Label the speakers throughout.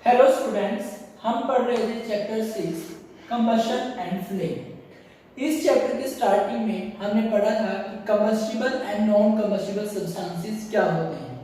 Speaker 1: Hello students, हम पढ़ रहे थे चैप्टर 6 कंबशन एंड फ्लेम। इस चैप्टर के स्टार्टिंग में हमने पढ़ा था कि combustible and non combustible substances क्या होते हैं।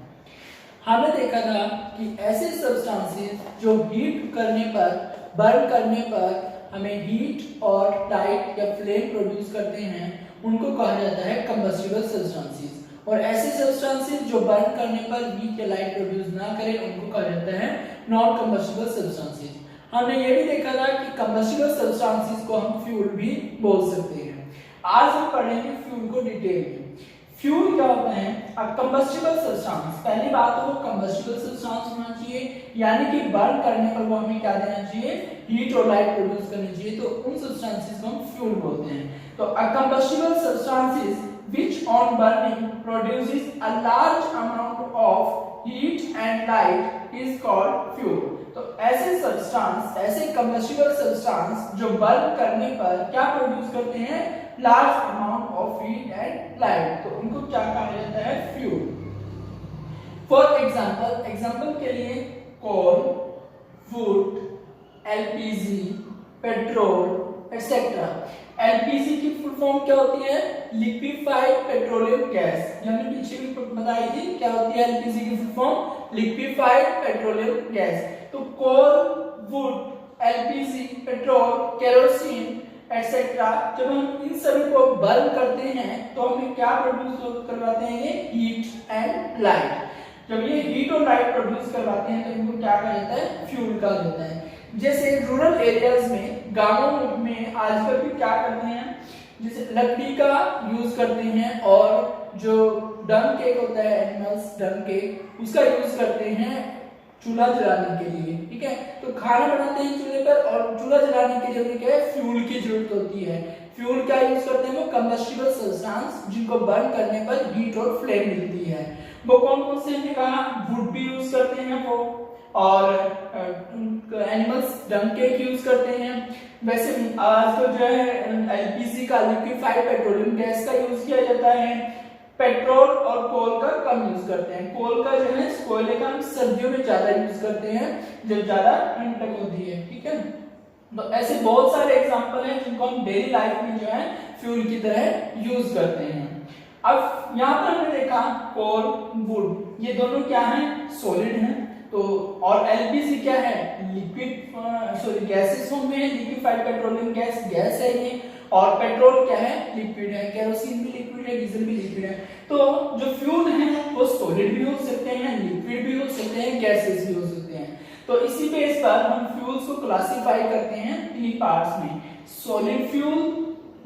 Speaker 1: हमने देखा था कि ऐसे सब्सटेंसेस जो हीट करने पर, बर्न करने पर हमें हीट और लाइट या फ्लेम प्रोड्यूस करते हैं, उनको कहा जाता है कंबस्टिबल सब्सटेंसेस। और ऐसे सब्सटेंसेस जो बर्न करने पर हीट या लाइट प्रोड्यूस ना करें, उनको कहा जाता है नॉन कंबस्टिबल सब्सटेंसेस। हमने ये भी देखा था कि कंबस्टिबल सब्सटेंसेस को हम फ्यूल भी बोल सकते हैं। आज हम पढ़ेंगे फ्यूल को डिटेल में। फ्यूल क्या होता है? अ कंबस्टिबल सब्सटेंस। पहली बात तो वो कंबस्टिबल सब्सटेंस होना चाहिए, यानी कि बर्न करने पर वो हमें क्या देना चाहिए? हीट और लाइट प्रोड्यूस करनी चाहिए। तो उन सब्सटेंसेस को हम फ्यूल बोलते हैं। तो a combustible substances which on burning produces a large amount of heat and light is called fuel। तो ऐसे सब्सटेंस, ऐसे कंबस्टिबल सब्सटेंस जो बर्न करने पर क्या प्रोड्यूस करते हैं? Large amount of heat and light, तो उनको क्या कहा जाता है? फ्यूल। फॉर एग्जांपल के लिए coal, wood, LPG, petrol etcetera. LPG की फुल फॉर्म क्या होती है? Liquefied petroleum gas. हमने पीछे भी बताई थी क्या होती है एलपीजी की full form? Liquefied petroleum gas. तो coal, wood, LPG, petrol, kerosene etcetera, जब हम इन सभी को बर्न करते हैं तो हमें क्या प्रोड्यूस करवाते हैं? ये हीट एंड लाइट। जब ये हीट और लाइट प्रोड्यूस करवाते हैं तो इनको क्या कहा जाता है? फ्यूल कहा जाता है। जैसे रूरल एरियाज में, गांवों में आजकल भी क्या करते हैं, जैसे लकड़ी का यूज करते हैं और जो डंग केक होता है, एनिमल्स डंग केक, उसका यूज करते हैं चूल्हा जलाने के लिए। ठीक है, तो खाना बनाते हैं चूल्हे पर, और चूल्हा जलाने के लिए हमें क्या है? फ्यूल की जरूरत होती है। फ्यूल क्या यूज करते हैं? वो कंबस्टिबल सब्सटेंस जिनको बर्न करने पर हीट और फ्लेम मिलती है। वो कौन कौन से हमने कहा? वुड भी यूज करते हैं वो, और एनिमल्स डंग केक यूज करते हैं। वैसे आज तो जो है एलपीजी का, लिक्विफाइड पेट्रोलियम गैस का यूज किया जाता है। पेट्रोल और कोल का कम यूज करते हैं। कोल का जो है, कोयले का हम सर्दियों में ज्यादा यूज करते हैं जब ज्यादा ठंडक होती है। ठीक है, तो ऐसे बहुत सारे एग्जांपल हैं जिनको हम डेली लाइफ में जो है फ्यूल की तरह यूज करते हैं। अब यहाँ पर हमने देखा कोल, वुड, ये दोनों क्या हैं? सॉलिड हैं। तो और एलपीजी क्या है? लिक्विड गैसेस फॉर्म में है, लिक्विफाइड पेट्रोलियम गैस है ये। और पेट्रोल क्या है? लिक्विड है। केरोसिन भी लिक्विड है, डीजल भी लिक्विड है। तो जो फ्यूल है वो सॉलिड भी हो सकते हैं, लिक्विड भी हो सकते हैं, गैसेस भी हो सकते हैं। तो इसी बेस पर हम फ्यूल्स को क्लासिफाई करते हैं 3 पार्ट्स में: solid fuel,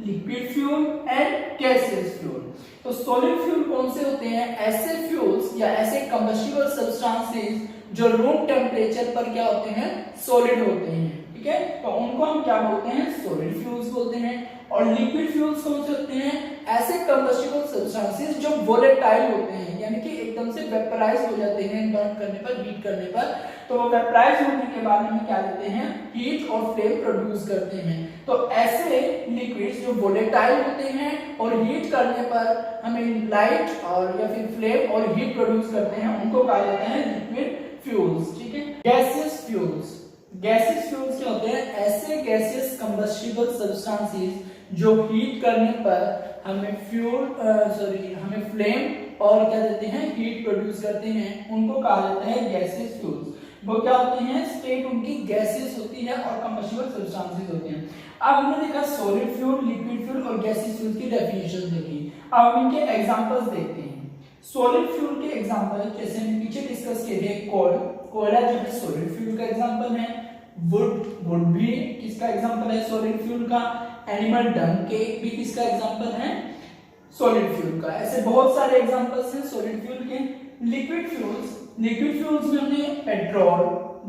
Speaker 1: liquid fuel and gaseous fuel. तो सॉलिड फ्यूल कौन से होते हैं? ऐसे फ्यूल्स या ऐसे कंबस्टिबल सब्सटेंसेस जो रूम टेम्परेचर पर क्या होते हैं? सॉलिड होते हैं। ठीक है, तो उनको हम क्या बोलते हैं? सॉलिड फ्यूल्स बोलते हैं। और लिक्विड फ्यूल्स कौन से होते हैं? ऐसे कंबस्टिबल सब्सटेंसेस जो वोलेटाइल होते हैं, यानी कि एकदम से वेपराइज हो जाते हैं बर्न करने पर, हीट करने पर। तो वो वेपराइज होने के बाद हमें क्या देते हैं? हीट और फ्लेम प्रोड्यूस करते हैं। तो ऐसे लिक्विड्स जो वोलेटाइल होते हैं और हीट करने पर हमें लाइट और या फिर फ्लेम और हीट प्रोड्यूस करते हैं, उनको कहा जाता है लिक्विड फ्यूल्स। ठीक है, गैसियस फ्यूल्स। गैसियस फ्यूल्स क्या होते हैं? ऐसे गैसियस कंबस्टिबल सब्सटेंसेस जो हीट करने पर हमें हमें फ्लेम और क्या देते हैं? हीट प्रोड्यूस करते हैं, उनको कहा जाता है गैसियस फ्यूल्स। वो क्या होते हैं? स्टेट उनकी गैसियस होती है और कंबस्टिबल सब्सटेंसेस होते हैं। अब हमने देखा सॉलिड फ्यूल, लिक्विड फ्यूल और गैसियस फ्यूल की डेफिनेशन देखी। अब हम इनके एग्जांपल्स देखते हैं। सॉलिड फ्यूल के एग्जांपल जैसे हम पीछे डिस्कस किए थे, कोयला जो है सॉलिड फ्यूल का एग्जांपल है। वुड भी किसका एग्जांपल है? सॉलिड फ्यूल का। एनिमल डंग केक भी किसका एग्जांपल है? सॉलिड फ्यूल का। ऐसे बहुत सारे एग्जांपल्स हैं सॉलिड फ्यूल के। लिक्विड फ्यूल्स में हमने पेट्रोल,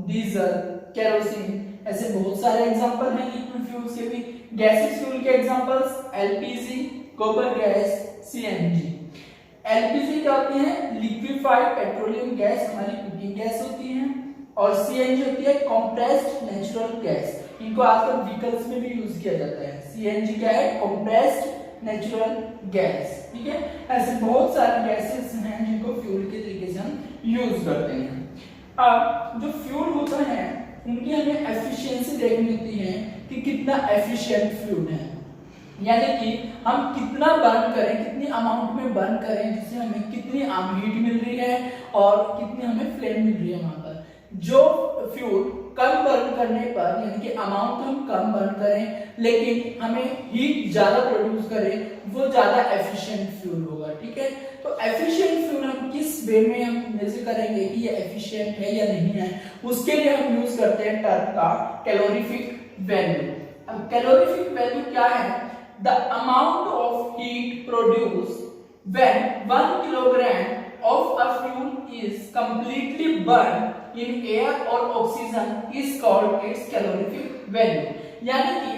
Speaker 1: डीजल, केरोसिन, ऐसे बहुत सारे एग्जांपल हैं लिक्विड फ्यूल्स के भी। गैसियस फ्यूल के एग्जांपल्स एलपीजी, गोबर गैस, सीएनजी। एलपीजी क्या होती है? लिक्विफाइड पेट्रोलियम गैस, हमारी कुकिंग गैस होती है। और सीएनजी होती है कंप्रेस्ड नेचुरल गैस। इनको आजकल व्हीकल्स में भी यूज किया जाता है। सीएनजी क्या है? Compressed natural gas. ठीक है, ऐसे बहुत सारे गैसेस हैं जिनको फ्यूल के तरीके से हम यूज करते हैं। अब जो फ्यूल होता है उनकी हमें एफिशिएंसी देखनी होती है कि कितना एफिशिएंट फ्यूल है, यानी कि हम कितना बर्न करें, कितनी अमाउंट में बर्न करें जिससे हमें कितनी हीट मिल रही है और कितनी हमें फ्लेम मिल रही है। वहां पर जो फ्यूल कम बर्न करने पर, यानी कि अमाउंट हम कम बर्न करें लेकिन हमें हीट ज्यादा प्रोड्यूस करें, वो ज्यादा एफिशिएंट फ्यूल होगा। ठीक है, तो एफिशिएंट फ्यूल हम किस वे में हम मेजर करेंगे कि ये एफिशिएंट है या नहीं है, उसके लिए हम यूज करते हैं टर्म का कैलोरीफिक वैल्यू। अब कैलोरीफिक वैल्यू क्या है? The amount of heat produced when 1 kilogram of a fuel is completely burned in air or oxygen is called its calorific value। यानी कि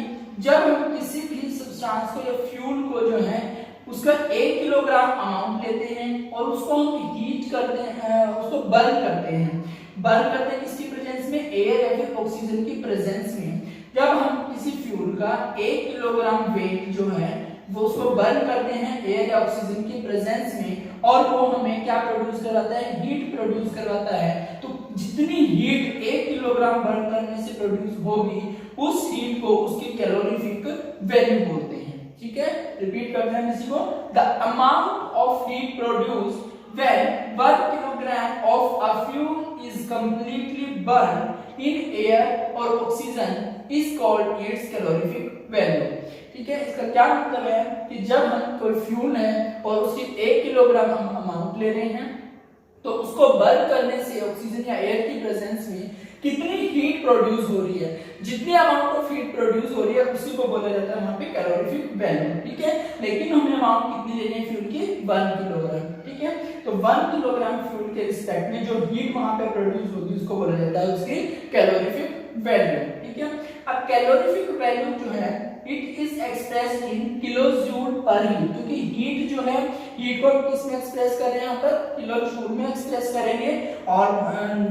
Speaker 1: जब हम किसी भी सब्सटेंस को या फ्यूल को जो है उसका 1 किलोग्राम अमाउंट लेते हैं और उसको हम हीट करते हैं, उसको बर्न करते हैं। बर्न करते हैं किसकी प्रेजेंस में? एयर या फिर ऑक्सीजन की प्रेजेंस में। जब हम किसी फ्यूल का 1 किलोग्राम वेट जो है वो उसको बर्न करते हैं एयर या ऑक्सीजन की प्रेजेंस में, और वो हमें क्या प्रोड्यूस करवाता है? हीट प्रोड्यूस करवाता है। तो जितनी हीट 1 किलोग्राम बर्न करने से प्रोड्यूस होगी, उस हीट को उसकी कैलोरीफिक वैल्यू बोलते हैं। ठीक है, रिपीट करते हैं इसी को। The amount of heat produced when 1 kilogram of a fuel is completely burned in air or oxygen is called its calorific value। ठीक है, इसका क्या मतलब है कि जब हम कोई फ्यूल है और उसकी 1 किलोग्राम हम अमाउंट ले रहे हैं तो उसको बर्न करने से ऑक्सीजन या एयर की प्रेजेंस में कितनी हीट प्रोड्यूस हो रही है, जितनी अमाउंट ऑफ हीट प्रोड्यूस हो रही है उसी को बोला जाता है वहां पे कैलोरीफिक वैल्यू। ठीक है, लेकिन हमें अमाउंट कितनी लेनी है फ्यूल की? 1 किलोग्राम। ठीक है, तो 1 किलोग्राम फ्यूल के रिस्पेक्ट में जो हीट वहां पे प्रोड्यूस होगी उसको बोला जाता है उसकी कैलोरीफिक वैल्यू। ठीक है, अब कैलोरीफिक वैल्यू जो है it is expressed in kilojoule पर हीट, क्योंकि हीट जो है हीट को किस में एक्सप्रेस कर रहे हैं? यहाँ पर किलोजूल में एक्सप्रेस करेंगे, और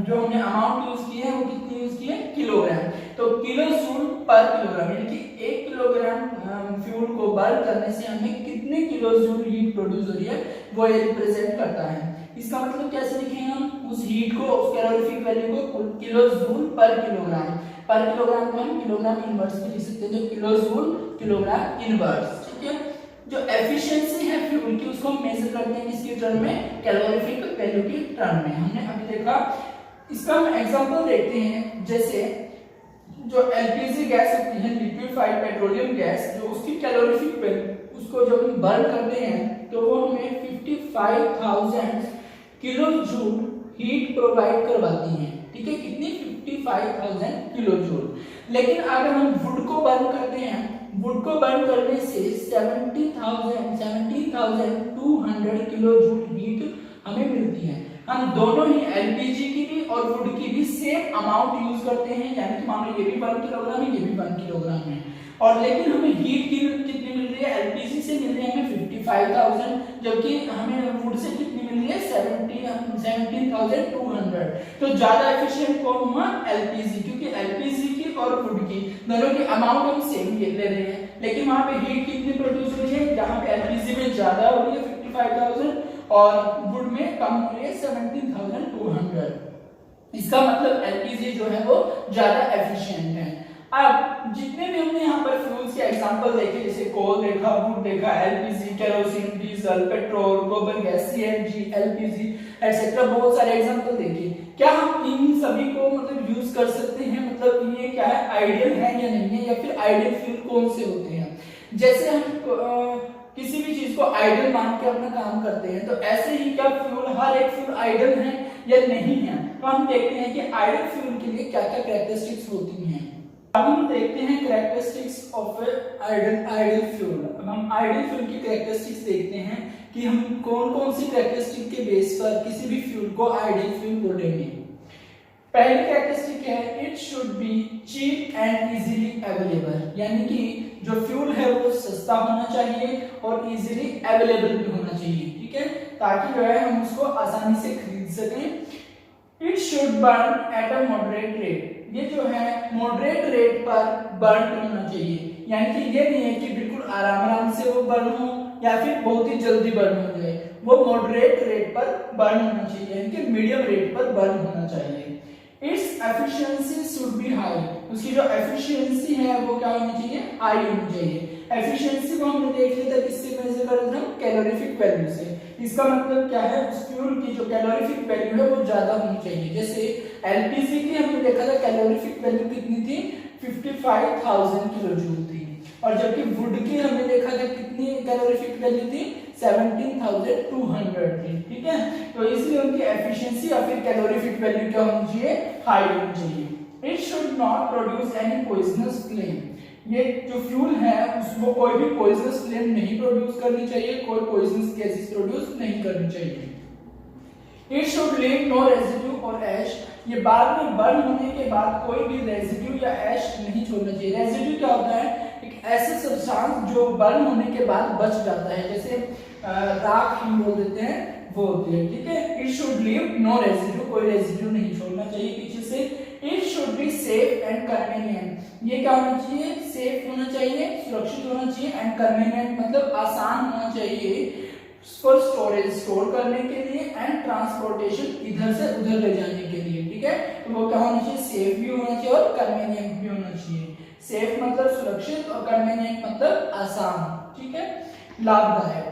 Speaker 1: जो हमने अमाउंट यूज की है वो कितनी यूज की है? किलोग्राम। तो किलोजूल पर किलोग्राम, यानी कि 1 किलोग्राम फ्यूल को बर्न करने से हमें कितने किलोजूल हीट प्रोड्यूस हो रही है वो ये रिप्रेजेंट करता है। इसका मतलब कैसे लिखेंगे हम उस हीट को, उस कैलोरीफिक वैल्यू को? किलोजूल पर किलोग्राम। पर किलोग्राम को हम किलोग्राम इनवर्स में लिख सकते हैं, जो किलोजूल किलोग्राम इनवर्स। ठीक है, जो एफिशिएंसी है फ्यूल की उसको हम मेजर करते हैं किसके टर्म में? कैलोरीफिक वैल्यू की टर्म में। हमने अभी देखा, इसका हम एग्जांपल देखते हैं। जैसे जो एलपीजी गैस होती है, लिक्विफाइड पेट्रोलियम गैस, जो उसकी कैलोरीफिक वैल्यू उसको जब हम बर्न करते हैं तो वो हमें 55,000 किलो जूल हीट प्रोवाइड करवाती है। ठीक है, कितनी? 55,000 किलो जूल। लेकिन अगर हम वुड को बर्न करते हैं, वुड को बर्न करने से 17,200 किलो जूल हीट हमें मिलती है। हम दोनों ही एलपीजी की भी और वुड की भी सेम अमाउंट यूज करते हैं, यानी कि मान लो ये भी 1 किलोग्राम है, ये भी 1 किलोग्राम है, और लेकिन हमें हीट की कितनी मिल रही है? एलपीजी से मिल रही है हमें 55,000, जबकि हमें वुड से कितनी मिल रही है? 17,200। तो ज्यादा एफिशिएंट कौन हुआ? एलपीजी, क्योंकि एलपीजी की और वुड की दोनों की अमाउंट हम सेम ले रहे हैं, लेकिन वहां पे हीट कितनी प्रोड्यूस हो रही है? जहां पे एलपीजी में ज्यादा हो रही है 55,000 और वुड में कम हो रही है 17,200। इसका मतलब एलपीजी जो है वो ज्यादा एफिशिएंट है। अब जितने भी हमने यहाँ पर फ्यूल्स के एग्जांपल देखे, जैसे कोल देखा, वुड देखा, एलपीजी, केरोसिन, डीजल, पेट्रोल, गोबर गैस, सीएनजी, एलपीजी एटसेट्रा, बहुत सारे एग्जांपल देखे। क्या हम इन सभी को मतलब यूज कर सकते हैं? मतलब ये क्या है, आइडियल है या नहीं है, या फिर आइडियल फ्यूल कौन से होते हैं? जैसे हम किसी भी चीज को आइडियल मान के अपना काम करते हैं, तो ऐसे ही क्या फ्यूल, हर एक फ्यूल आइडियल है या नहीं है? तो हम देखते हैं कि आइडियल फ्यूल के लिए क्या क्या कैरेक्टरिस्टिक्स होती हैं। अब हम देखते हैं कैरेक्टरिस्टिक्स ऑफ आइडियल फ्यूल। अब हम आइडियल फ्यूल की कैरेक्टरिस्टिक्स देखते हैं कि हम कौन कौन सी कैरेक्टरिस्टिक के बेस पर किसी भी फ्यूल को आइडियल फ्यूल बोलेंगे। पहली कैरेक्टरिस्टिक है it should be cheap and easily available, यानी कि जो फ्यूल है वो सस्ता होना चाहिए और इजीली अवेलेबल भी होना चाहिए। ठीक है, ताकि जो है हम उसको आसानी से खरीद सकें। It should burn at a moderate rate, ये जो है मॉडरेट रेट पर बर्न होना चाहिए, यानी कि ये नहीं है कि बिल्कुल आराम आराम से वो बर्न हो या फिर बहुत ही जल्दी बर्न हो जाए, वो मॉडरेट रेट पर बर्न होना चाहिए, यानी कि मीडियम रेट पर बर्न होना चाहिए। Its efficiency should be high, उसकी जो एफिशिएंसी है वो क्या होनी चाहिए, हाई होनी चाहिए। एफिशिएंसी को हमने देख लिया था किससे मेजर कर रहे थे, कैलोरीफिक वैल्यू से। इसका मतलब क्या है, उस फ्यूल की जो कैलोरीफिक वैल्यू है वो ज्यादा होनी चाहिए। जैसे एलपीजी की हमने देखा था कैलोरीफिक वैल्यू कितनी थी, 55,000 किलो जूल थी, और जबकि वुड की हमने देखा था कितनी कैलोरीफिक वैल्यू थी, 17,200 थी। ठीक है, तो इसलिए उनकी एफिशिएंसी या फिर कैलोरीफिक वैल्यू क्या होनी चाहिए, हाई होनी चाहिए। It should not produce any poisonous flame, ये जो फ्यूल है उसको कोई भी पॉइजनस फ्लेम नहीं प्रोड्यूस करनी चाहिए, कोई पॉइजनस गैसेस प्रोड्यूस नहीं करनी चाहिए। It should leave no residue और ऐश, ये बाद में बर्न होने के बाद कोई भी रेजिड्यू या ऐश नहीं छोड़ना चाहिए। रेजिड्यू क्या होता है, एक ऐसा सब्सटेंस जो बर्न होने के बाद बच जाता है, जैसे राख हम बोल देते हैं, वो होती है। ठीक है, it should leave no residue, कोई रेजिड्यू नहीं छोड़ना चाहिए पीछे से। It should be safe and convenient, ये क्या होना चाहिए, सेफ होना चाहिए, सुरक्षित होना चाहिए, एंड कन्वीनियंट मतलब आसान होना चाहिए फॉर स्टोरेज, स्टोर करने के लिए, एंड ट्रांसपोर्टेशन इधर से उधर ले जाने के लिए। ठीक है, तो वो क्या होना चाहिए, सेफ भी होना चाहिए और कन्वीनियंट भी होना चाहिए। सेफ मतलब सुरक्षित और कन्वीनियंट मतलब आसान। ठीक है, लाभदायक।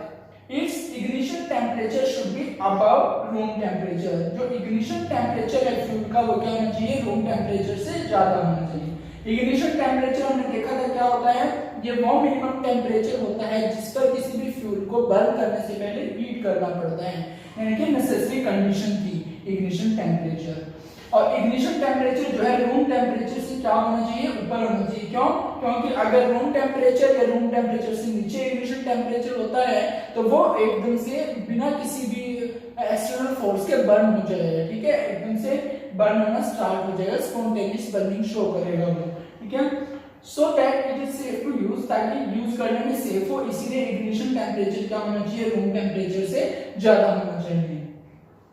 Speaker 1: It's ignition temperature should be above room temperature, जो इग्निशन टेम्परेचर है फ्यूल का वो क्या होना चाहिए, रूम टेम्परेचर से ज्यादा होना चाहिए। इग्निशन टेम्परेचर हमने देखा था क्या होता है, ये वो मिनिमम टेम्परेचर होता है जिस पर किसी भी फ्यूल को बर्न करने से पहले हीट करना पड़ता है, यानी कि नेसेसरी कंडीशन थी इग्निशन टेम्परेचर। और इग्निशन टेम्परेचर जो है रूम टेम्परेचर से क्या होना चाहिए, ऊपर होना चाहिए। क्यों, क्योंकि अगर रूम टेम्परेचर या रूम टेम्परेचर से नीचे इग्निशन टेम्परेचर होता है तो वो एकदम से बिना किसी भी एक्सटर्नल फोर्स के बर्न हो जाएगा। ठीक है, एकदम से बर्न होना स्टार्ट हो जाएगा, स्पॉन्टेनियस बर्निंग शो करेगा वो। ठीक है, so that it is safe to use, ताकि यूज करने में सेफ हो, इसीलिए इग्निशन टेम्परेचर क्या होना चाहिए, रूम टेम्परेचर से ज्यादा होना चाहिए।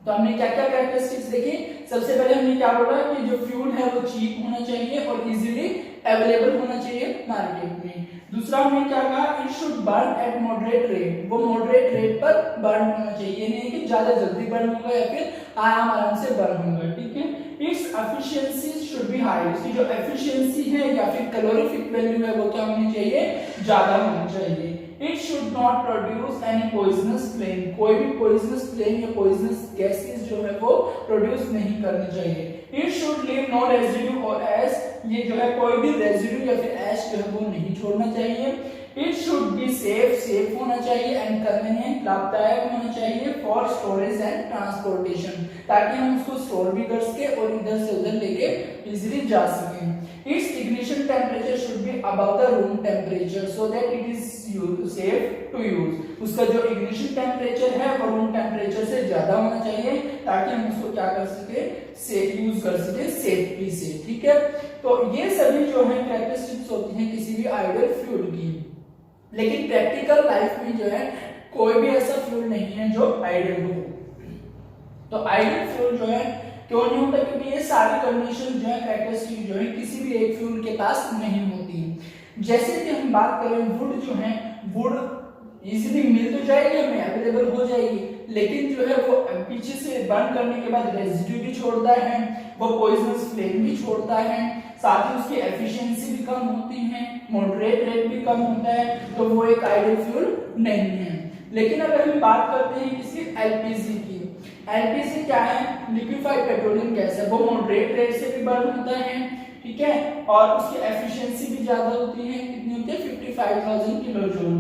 Speaker 1: तो हमने क्या क्या कैरेक्टरिस्टिक्स देखी, सबसे पहले हमने क्या बोला कि जो फ्यूल है वो चीप होना चाहिए और इजीली अवेलेबल होना चाहिए मार्केट में। दूसरा हमने क्या कहा, it should burn eight moderate rate, वो मॉडरेट रेट पर बर्न होना चाहिए, नहीं कि ज्यादा जल्दी बर्न होगा या फिर आराम से बर्न होगा। ठीक है, its efficiency should be high, इसकी जो एफिशिएंसी है या फिर कैलोरीफिक वैल्यू है वो क्या होनी चाहिए, ज्यादा होनी चाहिए। It should not produce any poisonous flame, कोई भी पॉइजनस फ्लेम या पॉइजनस गैसेस जो है वो प्रोड्यूस नहीं करनी चाहिए। It should leave no residue और ऐश, ये जो है कोई भी रेजिड्यू या फिर ऐश जो है वो नहीं छोड़ना चाहिए। It should be safe, safe होना चाहिए, एंड कन्वीनियंट, लाभदायक होना चाहिए, फॉर स्टोरेज एंड ट्रांसपोर्टेशन, ताकि हम उसको स्टोर भी कर सके और इधर से उधर लेके इजीली जा सकें। Its ignition temperature should be above the room temperature so that it is safe to use, उसका जो इग्निशन टेम्परेचर है वो रूम टेम्परेचर से ज्यादा होना चाहिए ताकि हम उसको क्या कर सके, से यूज कर सके सेफली से। ठीक है, तो ये सभी जो है कैरेक्टरिस्टिक्स होती हैं किसी भी आइडियल फ्यूल की। लेकिन प्रैक्टिकल लाइफ में जो है कोई भी ऐसा फ्यूल नहीं है जो आइडियल हो। तो आइडियल फ्यूल जो है क्यों नहीं होता, क्योंकि ये सारी कंडीशन जो है कैरेक्टरिस्टिक जो है किसी भी एक फ्यूल के पास नहीं होती। जैसे कि हम बात करें वुड जो है, वुड इजीली मिल तो जाएगी हमें, अवेलेबल हो जाएगी, लेकिन जो है वो पीछे से बर्न करने के बाद रेजिड्यू भी छोड़ता है, वो पॉइजनस फ्लेम भी छोड़ता है, साथ ही उसकी एफिशिएंसी भी कम होती है, मॉडरेट रेट भी कम होता है, तो वो एक आइडियल फ्यूल नहीं है। लेकिन अगर हम बात करते हैं किसी एलपीजी की, एलपीजी क्या है, लिक्विफाइड पेट्रोलियम गैस है, वो मॉडरेट रेट से भी बर्न होता है। ठीक है, और उसकी एफिशिएंसी भी ज्यादा होती है, कितनी होती है, 55,000 किलो जूल,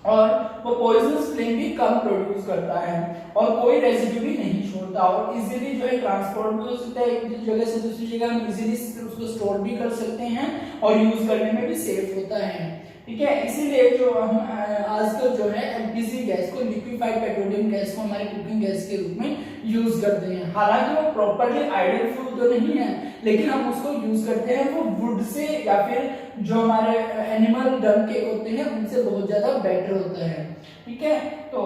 Speaker 1: और वो पॉइजनस फ्लेम भी कम प्रोड्यूस करता है और कोई रेजिड्यू भी नहीं छोड़ता, और इजीली जो है ट्रांसपोर्ट भी हो सकता है, एक जगह से दूसरी जगह हम इजीली उसको स्टोर भी कर सकते हैं और यूज करने में भी सेफ होता है। ठीक है, इसीलिए जो हम आजकल जो है एलपीजी गैस को, लिक्विफाइड पेट्रोलियम गैस को हमारे कुकिंग गैस के रूप में यूज करते हैं। हालांकि वो प्रॉपर्ली आइडियल फ्यूल तो नहीं है, लेकिन हम उसको यूज करते हैं वो वुड से या फिर जो हमारे एनिमल डंग के होते हैं उनसे बहुत ज्यादा बेटर होता है। ठीक है, तो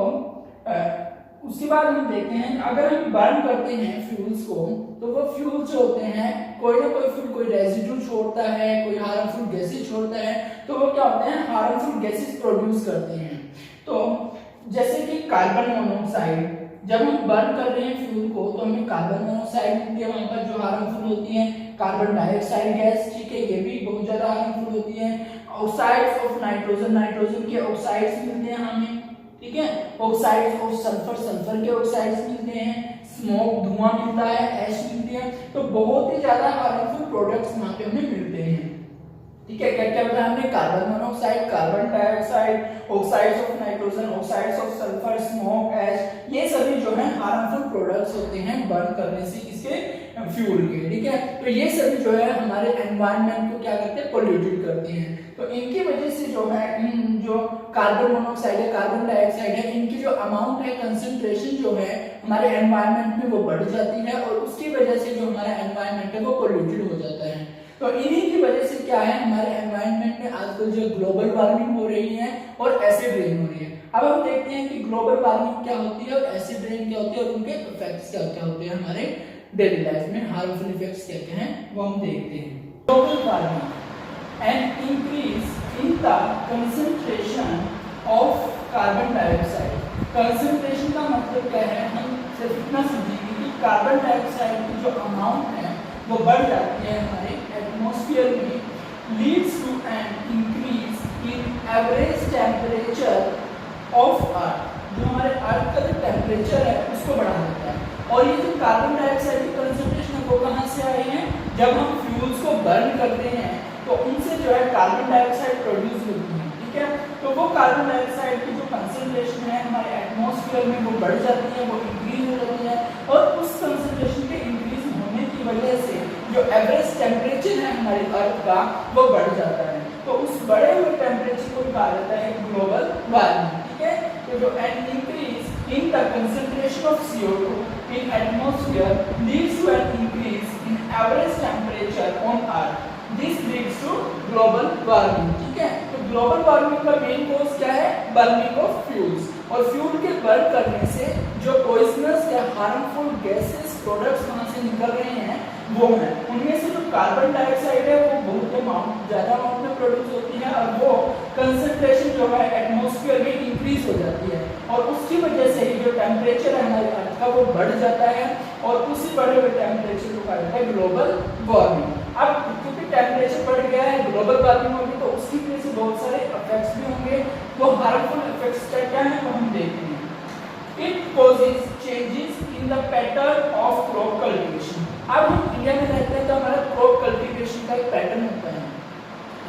Speaker 1: उसके बाद हम देखते हैं अगर हम बर्न करते हैं फ्यूल्स को, तो वो फ्यूल जो होते हैं कोई ना कोई फ्यूल कोई रेजिड्यू छोड़ता है, कोई हार्मफुल गैसेस छोड़ता है, तो वो क्या होते हैं, हार्मफुल गैसेस प्रोड्यूस करते हैं। तो जैसे कि कार्बन मोनोऑक्साइड, जब हम बर्न कर रहे हैं फ्यूल को तो हमें कार्बन मोनोऑक्साइड मिलती है वहां पर जो हार्मफुल होती है, कार्बन डाइऑक्साइड गैस, ठीक है, ये भी बहुत ज्यादा हार्मफुल होती है। ऑक्साइड्स ऑफ नाइट्रोजन, नाइट्रोजन के ऑक्साइड्स मिलते हैं हमें, ठीक है। ऑक्साइड्स ऑफ सल्फर, सल्फर के ऑक्साइड्स मिलते हैं। स्मोक, धुआं मिलता है, ऐश मिलती है। तो बहुत ही ज्यादा हार्मफुल प्रोडक्ट्स वहां पे हमें मिलते हैं, ठीक है। क्या क्या बताया हमने? Carbon monoxide, carbon dioxide, oxides of nitrogen, oxides of sulphur, smoke, ash, ये सभी जो है हार्मफुल प्रोडक्ट्स होते हैं बर्न करने से किसके? फ्यूल के, ठीक है। तो ये सभी जो है हमारे एनवायरनमेंट को क्या करते हैं? पोल्यूटेड करते हैं। तो इनकी वजह से जो है इन जो कार्बन मोनोऑक्साइड है, कार्बन डाइऑक्साइड है, इनकी जो अमाउंट है, कंसंट्रेशन जो है हमारे एनवायरनमेंट में वो बढ़ जाती है और उसकी वजह से जो हमारा एनवायरनमेंट है वो पोल्यूटेड हो जाता है। तो इन्हीं की वजह से क्या है हमारे एनवायरनमेंट में आजकल जो ग्लोबल वार्मिंग हो रही है और एसिड रेन हो रही है। अब हम देखते हैं कि ग्लोबल वार्मिंग क्या होती है और एसिड रेन क्या होती है और उनके इफेक्ट्स क्या क्या होते हैं हमारे डेली लाइफ में, हार्मफुल इफेक्ट्स क्या क्या हैं वो हम देखते हैं। Global warming and increase in the concentration of carbon dioxide. Concentration का मतलब क्या है? हम सिर्फ इतना समझेंगे कि कार्बन डाइऑक्साइड की जो अमाउंट है वो बढ़ जाती है हमारे एटमॉस्फेयर में, leads to an increase in average temperature of earth. जो हमारे अर्थ का जो टेम्परेचर है उसको बढ़ा देता है। और ये जो कार्बन डाइऑक्साइड की कंसंट्रेशन है वो कहाँ से आई है? जब हम फ्यूल्स को बर्न करते हैं तो उनसे जो है कार्बन डाइऑक्साइड प्रोड्यूस होती है, ठीक है। तो वो कार्बन डाइऑक्साइड की जो कंसंट्रेशन है हमारे एटमॉस्फेयर में वो बढ़ जाती है, वो इंक्रीज हो जाती है और उस कंसंट्रेशन के इंक्रीज होने की वजह से जो एवरेज टेम्परेचर है हमारी अर्थ का वो बढ़ जाता है। तो उस बढ़े हुए टेम्परेचर को कहा जाता है ग्लोबल वार्मिंग, ठीक है। तो जो N increase in the concentration of CO2 in atmosphere leads to an increase in average temperature on earth. This leads to global warming, ठीक है। तो ग्लोबल वार्मिंग का मेन कॉज क्या है? Burning of fuels. और फ्यूल के burn करने से जो पॉइजनस या हार्मफुल गैसेस प्रोडक्ट्स वहां से निकल रहे हैं वो है, उनमें से जो कार्बन डाइऑक्साइड है वो बहुत ज्यादा अमाउंट में प्रोड्यूस होती है और वो कंसंट्रेशन जो है एटमॉस्फेयर में इंक्रीज हो जाती है और उसकी वजह से ही जो टेम्परेचर है हमारे अर्थ का वो बढ़ जाता है और उसी बढ़े हुए टेम्परेचर को कहा जाता है ग्लोबल वार्मिंग। अब क्योंकि टेम्परेचर बढ़ गया है, ग्लोबल वार्मिंग होगी, तो उसकी वजह से बहुत सारे इफेक्ट्स भी होंगे। वो हार्मफुल इफेक्ट्स क्या है वो हम देखते हैं। It causes changes in the pattern of crop cultivation. अब हम इंडिया में रहते हैं तो हमारा क्रॉप कल्टीवेशन का एक पैटर्न होता है,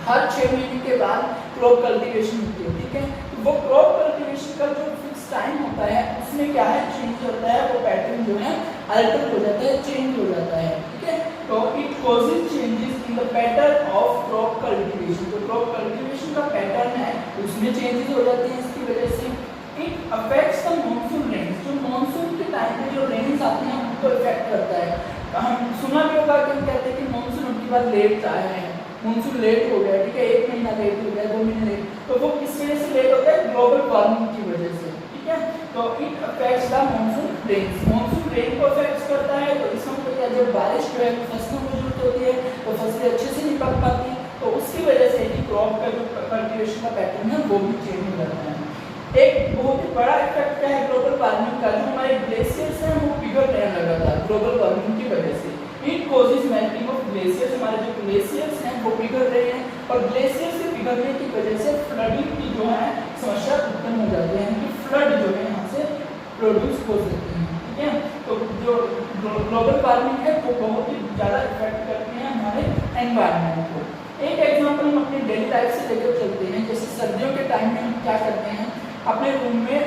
Speaker 1: हर 6 महीने के बाद क्रॉप कल्टीवेशन होती है, ठीक है। तो वो क्रॉप कल्टीवेशन का जो फिक्स टाइम होता है उसमें क्या है चेंज होता है, वो पैटर्न जो है अल्टर हो जाता है, चेंज हो जाता है, ठीक है। तो it causes changes in the pattern of crop cultivation. जो क्रॉप कल्टीवेशन का पैटर्न है उसमें चेंजेस हो जाते हैं इसकी वजह से। It affects the monsoon rains. जो मॉनसून के टाइम पे जो रेन्स आते हैं उनको इफेक्ट करता है। हम सुना भी होगा कि हम कहते हैं कि मॉनसून उनकी बार लेट आया है, मॉनसून लेट हो गया, ठीक है, 1 महीना लेट हो गया, 2 महीने लेट, तो वो किस वजह से लेट होता है? ग्लोबल वार्मिंग की वजह से, ठीक है। तो it affects the monsoon rains. Monsoon rain को अफेक्ट करता है तो इसका मतलब क्या, जब बारिश जो है फसलों को जरूरत होती है तो फसलें अच्छे से नहीं पक पाती, तो उसकी वजह से ही क्रॉप का जो कल्टीवेशन का पैटर्न है वो भी चेंज हो जाता है। एक बहुत ही बड़ा इफेक्ट क्या है ग्लोबल वार्मिंग का? जो हमारे ग्लेशियर्स हैं वो पिघलने लगा था ग्लोबल वार्मिंग की वजह से। It causes melting of glaciers. हमारे जो ग्लेशियर्स हैं वो पिघल रहे हैं और ग्लेशियर्स के पिघलने की वजह से फ्लडिंग की जो है समस्या उत्पन्न हो जाती है, कि फ्लड जो है यहाँ से प्रोड्यूस हो सकते हैं, ठीक है। तो जो ग्लोबल वार्मिंग है वो बहुत ही ज़्यादा इफेक्ट करती है हमारे एनवायरनमेंट को। एक एग्जाम्पल हम अपनी डेली लाइफ से लेकर चलते हैं। जैसे सर्दियों के टाइम में हम क्या करते हैं, अपने रूम में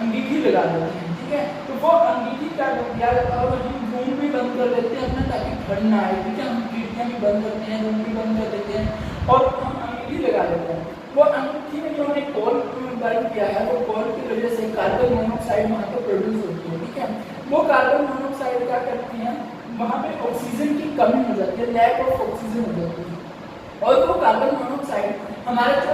Speaker 1: अंगीठी लगा देते हैं, ठीक है। तो वो अंगीठी क्या करती है, और हम रूम भी बंद कर देते हैं अपना ताकि ठंड ना आए, ठीक है। हम खिड़कियाँ भी बंद करते हैं, रूम भी बंद कर देते हैं और हम अंगीठी लगा देते हैं। वो अंगीठी में जो हमने कोल बर्न किया है वो कोल की वजह से कार्बन मोनोऑक्साइड वहाँ पर प्रोड्यूस होती है, ठीक है। वो कार्बन मोनोऑक्साइड क्या करती है, वहाँ पे ऑक्सीजन की कमी हो जाती है, लैक ऑफ ऑक्सीजन हो जाती है और वो कार्बन मोनोऑक्साइड हमारे जो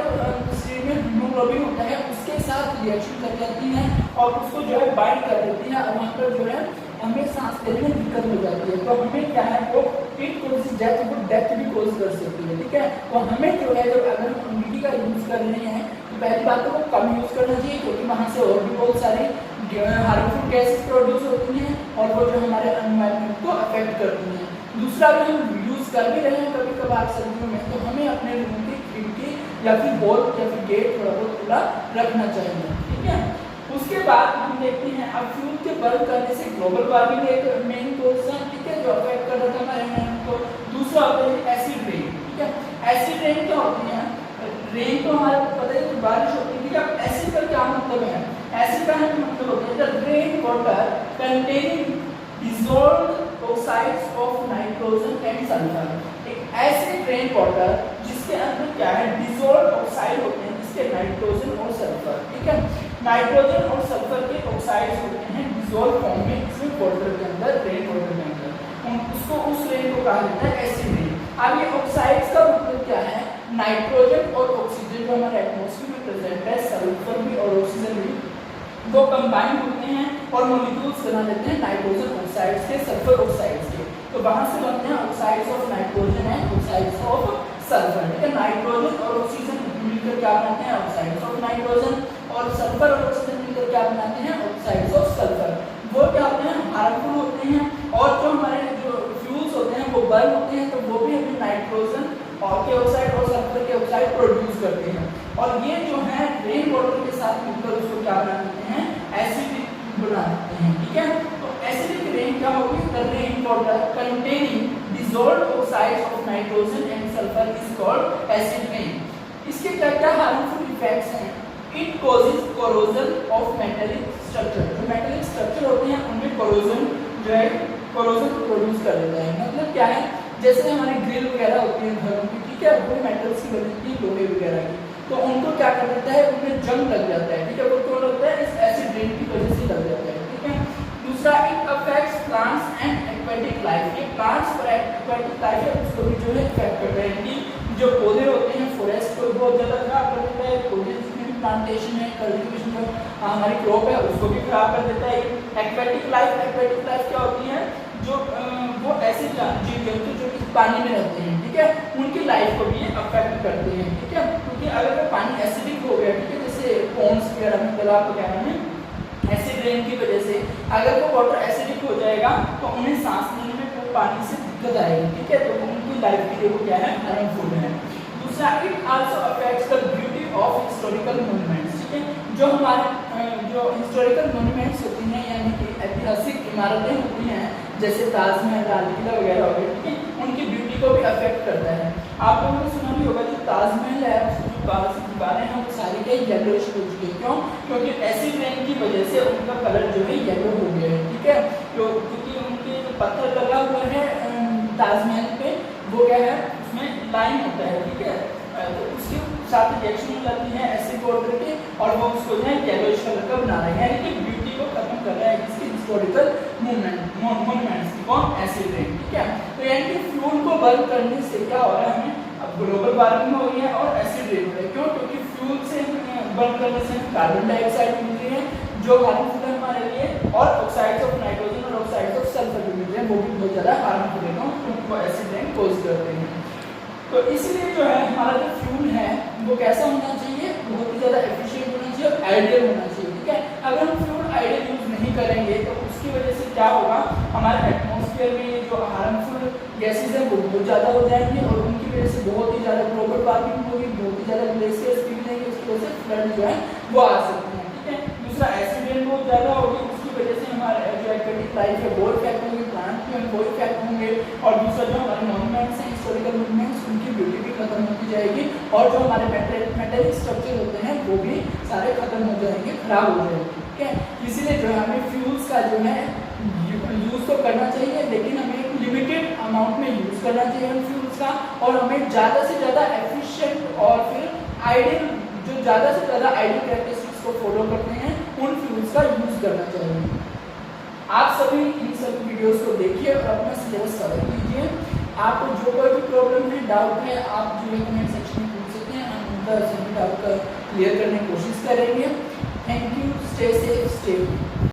Speaker 1: शरीर में हीमोग्लोबिन होता है उसके साथ रिएक्शन कर जाती है और उसको जो है बाइंड कर देती है और वहाँ पर जो है हमें सांस लेने में दिक्कत हो जाती है। तो हमें क्या है वो इट कॉजेज डेथ, वो डेथ भी कॉज कर सकती है, ठीक है। तो हमें जो है जब अगर हम अंगीठी का यूज कर रहे हैं तो पहली बात तो वो कम यूज करना चाहिए, क्योंकि वहाँ से और भी बहुत सारी हार्मफुल गैसेस प्रोड्यूस होती हैं और वो जो हमारे एनवायरनमेंट को अफेक्ट करती हैं। दूसरा, अगर हम यूज कर भी रहे हैं कभी कभार सर्दियों में, तो हमें अपने रूम की खिड़की या फिर बोल या फिर गेट थोड़ा बहुत खुला रखना चाहिए, ठीक है। उसके बाद हम देखते हैं अब फ्यूल के बर्न करने से ग्लोबल वार्मिंग एक मेन कॉज है, ठीक है, जो अफेक्ट कर रहा था हमारे एनवायरनमेंट को। दूसरा होता है एसिड रेन, ठीक है। एसिड रेन क्या होती है? रेन तो हमारे पता है कि बारिश होती है, ठीक है। एसिड का क्या मतलब है? एसिड का मतलब होता है the rain water containing dissolved oxides of nitrogen and sulphur. एक ऐसे रेन वाटर जिसके अंदर क्या है, डिसॉल्व्ड ऑक्साइड होते हैं, जिसके नाइट्रोजन और सल्फर, ठीक है। नाइट्रोजन और सल्फर के ऑक्साइड्स होते हैं डिसॉल्व फॉर्म में इसमें वाटर के अंदर, रेन वाटर के अंदर, उसको उस रेन को कहा जाता है एसिड रेन। अब ये ऑक्साइड्स का मतलब क्या है? नाइट्रोजन और ऑक्सीजन जो हमारे एटमॉस्फेयर में प्रेजेंट है, सल्फर भी और ऑक्सीजन भी, वो कंबाइन होते हैं और मॉलिक्यूल्स बना देते हैं नाइट्रोजन ऑक्साइड्स के, सल्फर ऑक्साइड्स के। तो वहां से बनते हैं oxides of nitrogen and oxides of sulphur, ठीक है। नाइट्रोजन और ऑक्सीजन मिलकर क्या बनाते हैं? ऑक्साइड्स ऑफ नाइट्रोजन, और सल्फर और ऑक्सीजन मिलकर क्या बनाते हैं? Oxides of sulphur. वो क्या होते हैं? हार्मफुल होते हैं, और जो हमारे जो फ्यूल्स होते हैं वो बर्न होते हैं, तो वो भी हमें नाइट्रोजन और के ऑक्साइड और सल्फर के ऑक्साइड प्रोड्यूस करते हैं, और ये जो है रेन वाटर के साथ मिलकर उसको क्या बना देते हैं? एसिडिक बना देते हैं, ठीक है। तो एसिडिक रेन क्या होगी? The rain water containing dissolved oxides of nitrogen and sulphur is called acid rain. इसके क्या क्या हार्मफुल इफेक्ट्स हैं? It causes corrosion of metallic structure. जो मेटालिक स्ट्रक्चर होते हैं उनमें कोरोजन जो है, कोरोजन को प्रोड्यूस कर देता है। मतलब क्या है? जैसे हमारे ग्रिल वगैरह होती है घरों की, ठीक है, वो मेटल्स की बनी होती है, लोहे वगैरह की, तो उनको क्या कर देता है? उनमें जंग लग जाता है, ठीक है। वो क्यों लगता है? इस एसिड रेन की वजह से लग जाता है, ठीक है। दूसरा, it affects plants and aquatic life. ये प्लांट्स और एक्वेटिक लाइफ है उसको भी जो है इफेक्ट करता है, कि जो पौधे होते हैं फॉरेस्ट को बहुत ज़्यादा खराब कर देता है, पौधे जितने भी प्लांटेशन है, कल्टीवेशन जो हमारी क्रॉप है उसको भी खराब कर देता है। एक्वेटिक लाइफ क्या होती है? जो वो ऐसे जीव जंतु जो कि पानी में रहते हैं, ठीक है, उनकी लाइफ को भी ये अफेक्ट करते हैं, ठीक है। क्योंकि अगर वो पानी एसिडिक हो गया, ठीक है, जैसे पॉन्ड्स वगैरह में, तालाब वगैरह में एसिड रेन की वजह से अगर वो वाटर एसिडिक हो जाएगा तो उन्हें सांस लेने में वो पानी से दिक्कत आएगी, ठीक है। तो उनकी लाइफ के लिए वो क्या है? हार्मफुल है। दूसरा, it also affects the beauty of historical monuments, ठीक है। जो हमारे जो हिस्टोरिकल मॉन्यूमेंट्स होती हैं, यानी कि ऐतिहासिक इमारतें होती हैं, जैसे ताजमहल, लाल किला वगैरह हो गए, ठीक है, उनकी ब्यूटी को भी अफेक्ट करता है। आप लोगों ने सुना भी होगा जो ताजमहल है उसकी जो बाहर से दीवारें हैं वो सारी क्या येलोइश हो चुकी है। क्यों? क्योंकि एसिड रेन की वजह से उनका कलर जो है येलो हो गया है, ठीक है। क्योंकि उनके जो पत्थर लगा हुआ है ताजमहल पे, वो क्या है? उसमें लाइन होता है, ठीक है, तो उसके साथ रिएक्शन हो जाती है एसिड वाटर के, और वो उसको जो है येलोइश कलर का बना रहे हैं, यानी कि ब्यूटी को खत्म कर रहा है इसकी हिस्टोरिकल मॉन्यूमेंट्स की। कौन? एसिड रेन, ठीक है। तो यानी कि फ्यूल को बर्न करने से क्या हो रहा है? हमें अब ग्लोबल वार्मिंग हो रही है और एसिड रेन हो रहा है। क्यों? क्योंकि फ्यूल से बर्न करने से कार्बन डाइऑक्साइड मिल रही है जो हार्मफुल है हमारे लिए, और ऑक्साइड्स ऑफ नाइट्रोजन और ऑक्साइड्स ऑफ सल्फर भी मिल रहे हैं, वो भी बहुत ज़्यादा हार्मफुल है, क्योंकि वो एसिड रेन कॉज करते हैं। तो इसलिए जो है हमारा जो फ्यूल है वो कैसा होना चाहिए? बहुत ही ज़्यादा एफिशिएंट होना चाहिए और आइडियल होना चाहिए, ठीक है। अगर हम फ्यूल आइडियल यूज नहीं करेंगे तो उसकी वजह से क्या होगा? हमारे एटमॉस्फेयर में जो हार्मफुल गैसेज है वो बहुत ज़्यादा हो जाएंगी, और उनकी वजह से बहुत ही ज़्यादा ग्लोबल वार्मिंग होगी, बहुत ही ज़्यादा ग्लेशियर्स पिघलेंगे, उसकी वजह से फ्लड जो है वो आ सकते हैं, ठीक है। दूसरा, एसिड रेन बहुत ज़्यादा होगी, उसकी वजह से हमारे जो एक्वेटिक लाइफ है वो इफेक्ट होंगे, प्लांट में वो इफेक्ट होंगे, और दूसरा जो हमारे मॉन्यूमेंट्स हैं, हिस्टोरिकल मॉन्यूमेंट्स, उनकी ब्यूटी भी खत्म होती जाएगी, और जो हमारे मेटेलिक स्ट्रक्चर होते हैं वो भी सारे खत्म हो जाएंगे, खराब हो जाएंगे, ठीक है। इसीलिए जो है हमें फ्यूल्स का जो है यूज़ तो करना चाहिए, लेकिन हमें एक लिमिटेड अमाउंट में यूज़ करना चाहिए उन फ्यूल्स का, और हमें ज़्यादा से ज़्यादा एफिशिएंट और फिर आइडियल, जो ज़्यादा से ज़्यादा आइडियल कैरेक्टरिस्टिक्स को फॉलो करते हैं, उन फ्यूल्स का यूज़ करना चाहिए। आप सभी इन सभी वीडियोस को देखिए और अपना सिलेबस कवर कीजिए। आपको जो कोई भी प्रॉब्लम है, डाउट है, आप जो है कमेंट सेक्शन में पूछ सकते हैं, हम उनका सभी डाउट का क्लियर करने की कोशिश करेंगे। Thank you, stay safe, stay